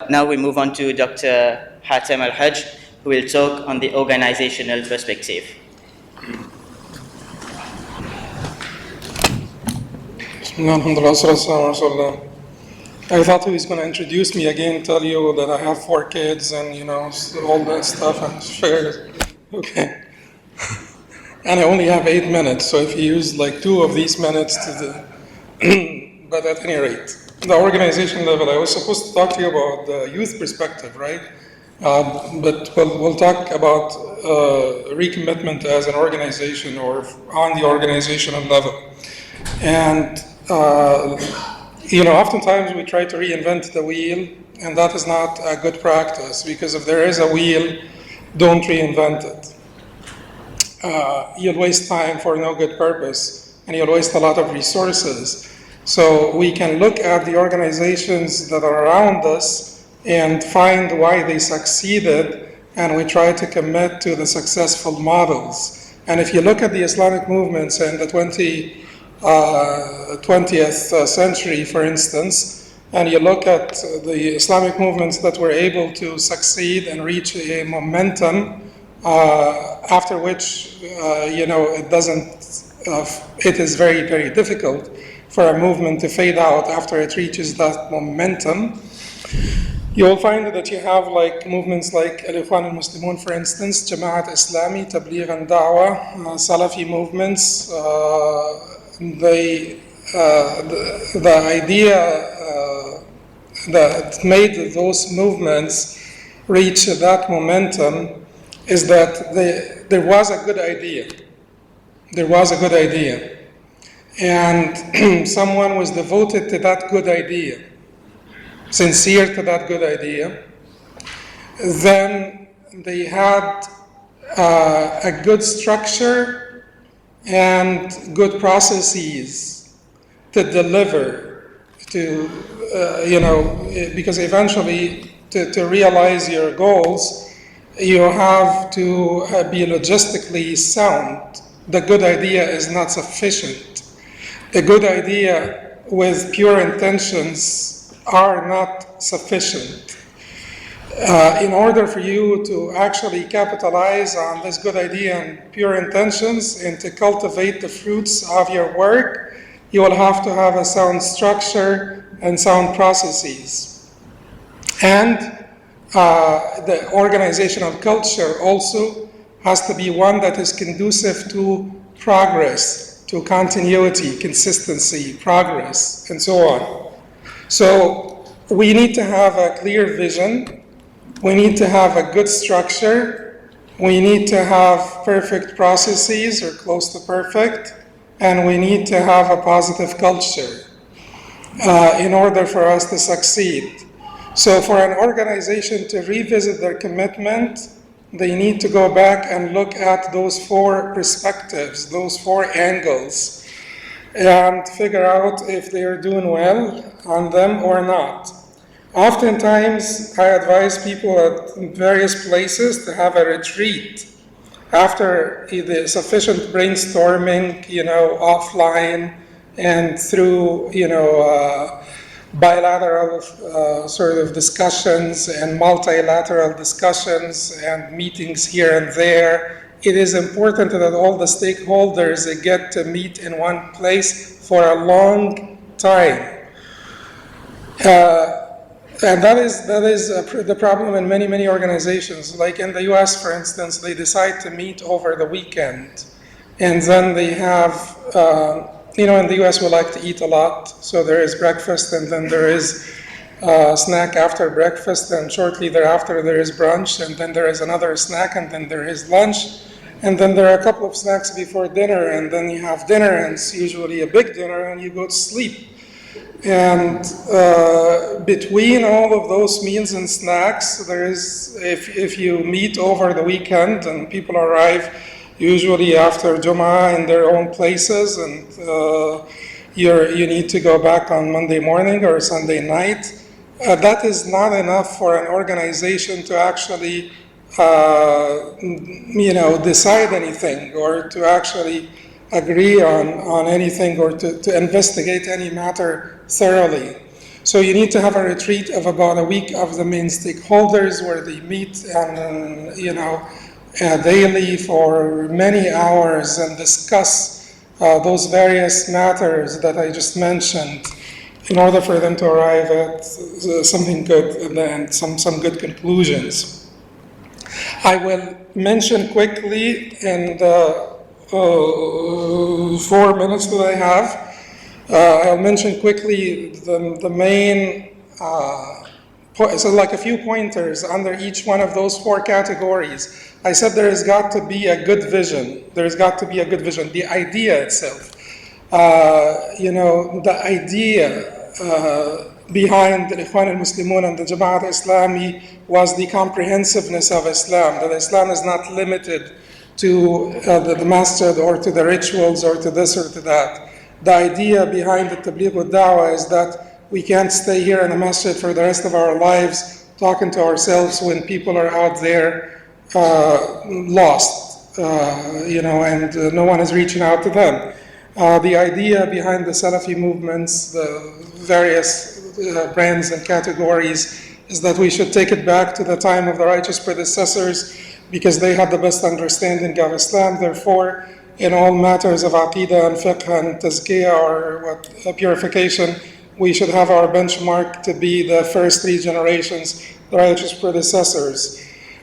Now we move on to Dr. Hatem Al Haj, who will talk on the organizational perspective. I thought he was going to introduce me again, tell you that I have 4 kids and, all that stuff and share. Okay. And I only have 8 minutes, so if you use like 2 of these minutes but at any rate, the organization level, I was supposed to talk to you about the youth perspective, right? But we'll talk about recommitment as an organization or on the organizational level. And oftentimes we try to reinvent the wheel, and that is not a good practice, because if there is a wheel, don't reinvent it. You'll waste time for no good purpose, and you'll waste a lot of resources. So we can look at the organizations that are around us and find why they succeeded, and we try to commit to the successful models. And if you look at the Islamic movements in the 20th century, for instance, and you look at the Islamic movements that were able to succeed and reach a momentum, after which, it is very, very difficult for a movement to fade out after it reaches that momentum. You will find that you have like movements like Al-Ikhwan al-Muslimun, for instance, Jama'at Islami, Tabligh and Da'wah, Salafi movements. The idea that made those movements reach that momentum is that there was a good idea. There was a good idea. And someone was devoted to that good idea, sincere to that good idea. Then they had a good structure and good processes to deliver to, because eventually to realize your goals, you have to be logistically sound. The good idea is not sufficient. The good idea with pure intentions are not sufficient. In order for you to actually capitalize on this good idea and pure intentions and to cultivate the fruits of your work, you will have to have a sound structure and sound processes. And the organizational culture also has to be one that is conducive to progress, to continuity, consistency, progress, and so on. So we need to have a clear vision. We need to have a good structure. We need to have perfect processes or close to perfect. And we need to have a positive culture in order for us to succeed. So for an organization to revisit their commitment, they need to go back and look at those 4 perspectives, those 4 angles, and figure out if they are doing well on them or not. Oftentimes, I advise people at various places to have a retreat after the sufficient brainstorming, offline and through, bilateral sort of discussions and multilateral discussions and meetings here and there. It is important that all the stakeholders get to meet in one place for a long time. And that is the problem in many organizations. Like in the US, for instance, they decide to meet over the weekend. And then they have, in the US we like to eat a lot. So there is breakfast, and then there is snack after breakfast, and shortly thereafter there is brunch, and then there is another snack, and then there is lunch. And then there are a couple of snacks before dinner, and then you have dinner, and it's usually a big dinner, and you go to sleep. And between all of those meals and snacks, there is, if you meet over the weekend and people arrive usually after Jum'ah in their own places, and you need to go back on Monday morning or Sunday night, that is not enough for an organization to actually decide anything, or to actually agree on anything, or to investigate any matter thoroughly. So you need to have a retreat of about a week of the main stakeholders where they meet and, daily for many hours and discuss those various matters that I just mentioned in order for them to arrive at something good and some good conclusions. I will mention quickly in the 4 minutes that I have, I'll mention quickly the main, so like a few pointers under each one of those 4 categories. I said there has got to be a good vision. There's got to be a good vision. The idea itself, the idea behind the Ikhwan al-Muslimun and the Jama'at Islami was the comprehensiveness of Islam, that Islam is not limited to the masjid or to the rituals or to this or to that. The idea behind the Tabligh wa Da'wah is that we can't stay here in the masjid for the rest of our lives talking to ourselves when people are out there lost, and no one is reaching out to them. The idea behind the Salafi movements, the various brands and categories, is that we should take it back to the time of the righteous predecessors because they had the best understanding of Islam. Therefore, in all matters of aqidah and fiqh and tazkiyah or purification, we should have our benchmark to be the first 3 generations, the righteous predecessors.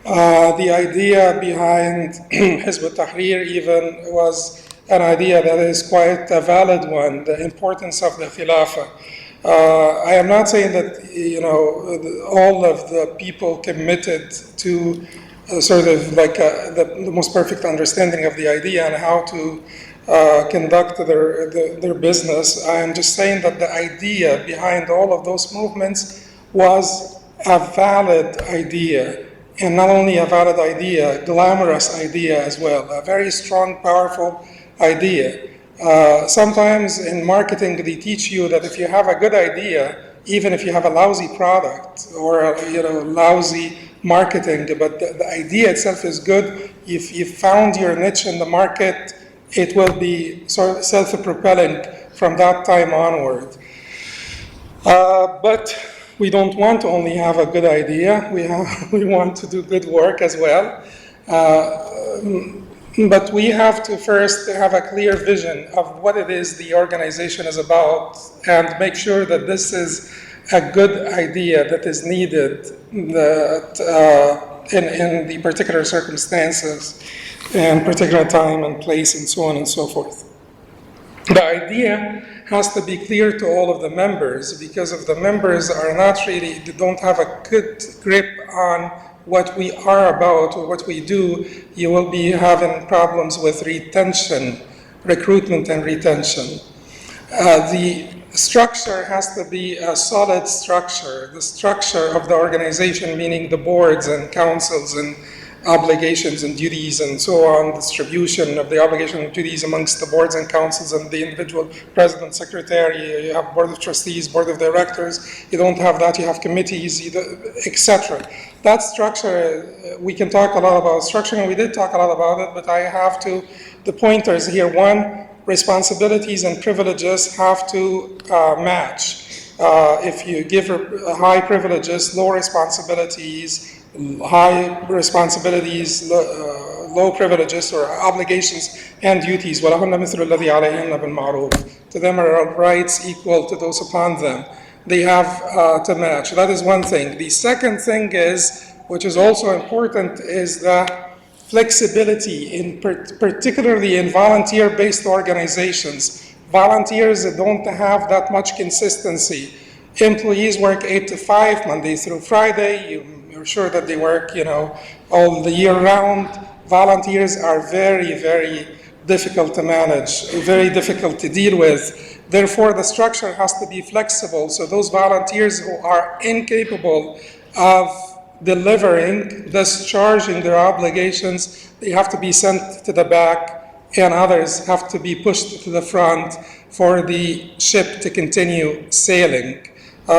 The idea behind Hizb ut-Tahrir even was an idea that is quite a valid one, the importance of the Khilafah. I am not saying that, all of the people committed to sort of like the most perfect understanding of the idea and how to conduct their business. I am just saying that the idea behind all of those movements was a valid idea, and not only a valid idea, a glamorous idea as well, a very strong, powerful idea. Sometimes in marketing they teach you that if you have a good idea, even if you have a lousy product or lousy marketing, but the idea itself is good, if you found your niche in the market, it will be sort of self-propelling from that time onward. But we don't want to only have a good idea, we want to do good work as well. But we have to first have a clear vision of what it is the organization is about and make sure that this is a good idea that is needed in the particular circumstances and particular time and place and so on and so forth. The idea has to be clear to all of the members, because if the members are not really, they don't have a good grip on what we are about or what we do, you will be having problems with retention, recruitment and retention. The structure has to be a solid structure. The structure of the organization, meaning the boards and councils and obligations and duties and so on, distribution of the obligation and duties amongst the boards and councils and the individual president, secretary, you have board of trustees, board of directors, you don't have that, you have committees, etc. That structure, we can talk a lot about structure, and we did talk a lot about it, but I have the pointers here. 1, responsibilities and privileges have to match. If you give high privileges, low responsibilities, high responsibilities, low privileges or obligations and duties. وَلَهُنَّ مِثْلُ الَّذِي عَلَيْهِنَّ بِالْمَعْرُوفِ. To them are rights equal to those upon them. They have to match. That is one thing. The second thing is, which is also important, is the flexibility, particularly in volunteer-based organizations. Volunteers that don't have that much consistency. Employees work 8 to 5, Monday through Friday. You're sure that they work, all the year round. Volunteers are very, very difficult to manage, very difficult to deal with. Therefore, the structure has to be flexible. So those volunteers who are incapable of delivering, discharging their obligations, they have to be sent to the back, and others have to be pushed to the front for the ship to continue sailing.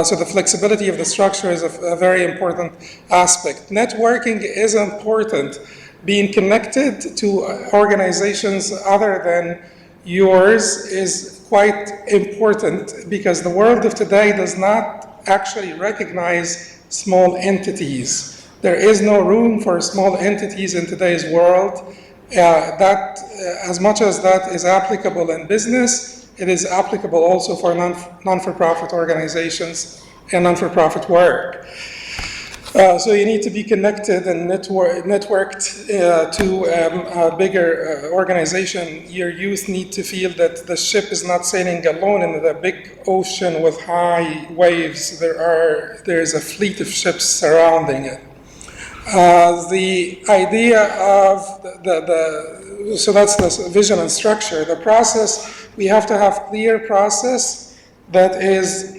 So the flexibility of the structure is a very important aspect. Networking is important. Being connected to organizations other than yours is quite important because the world of today does not actually recognize small entities. There is no room for small entities in today's world. As much as that is applicable in business, it is applicable also for non-for-profit organizations and non-for-profit work. So you need to be connected and networked to a bigger organization. Your youth need to feel that the ship is not sailing alone in the big ocean with high waves. There is a fleet of ships surrounding it. The idea of so that's the vision and structure. The process, we have to have clear process that is,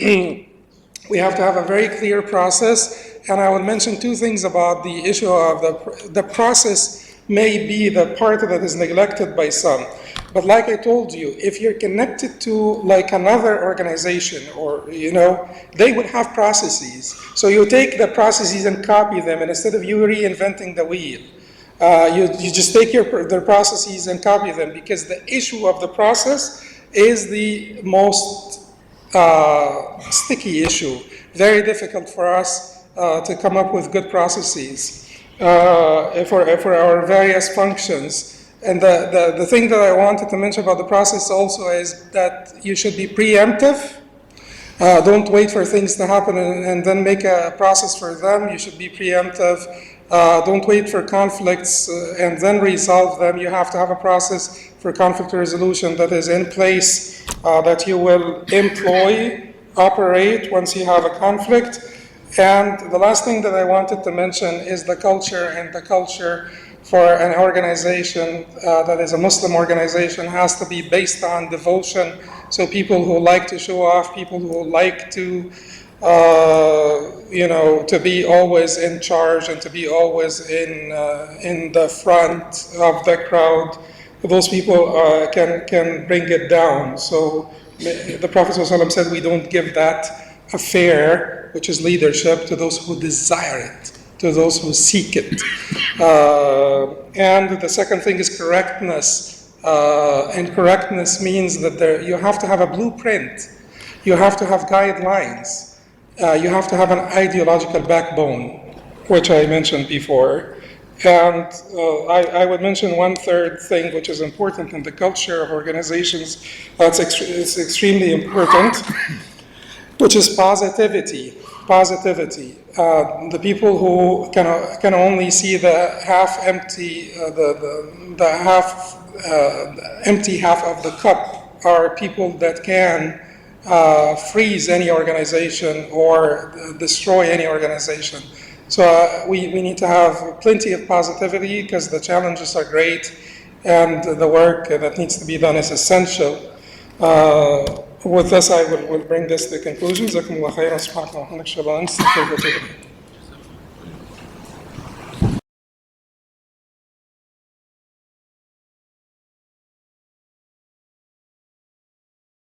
we have to have a very clear process. And I will mention two things about the issue of the process may be the part that is neglected by some. But like I told you, if you're connected to like another organization or, they would have processes. So you take the processes and copy them, and instead of you reinventing the wheel, you just take their processes and copy them, because the issue of the process is the most sticky issue. Very difficult for us to come up with good processes for our various functions. And the thing that I wanted to mention about the process also is that you should be preemptive. Don't wait for things to happen and then make a process for them. You should be preemptive. Don't wait for conflicts and then resolve them. You have to have a process for conflict resolution that is in place, that you will employ, operate once you have a conflict. And the last thing that I wanted to mention is the culture, and the culture for an organization that is a Muslim organization has to be based on devotion. So people who like to show off, people who like to, to be always in charge and to be always in the front of the crowd, those people can bring it down. So the Prophet ﷺ said we don't give that affair, which is leadership, to those who desire it, to those who seek it. And the second thing is correctness. And correctness means that you have to have a blueprint. You have to have guidelines. You have to have an ideological backbone, which I mentioned before. And I would mention one third thing, which is important in the culture of organizations. It's extremely important, which is positivity. Positivity. The people who can only see the half empty, the half empty half of the cup are people that can freeze any organization or destroy any organization. So we need to have plenty of positivity, because the challenges are great and the work that needs to be done is essential. With this, I will bring this to conclusion.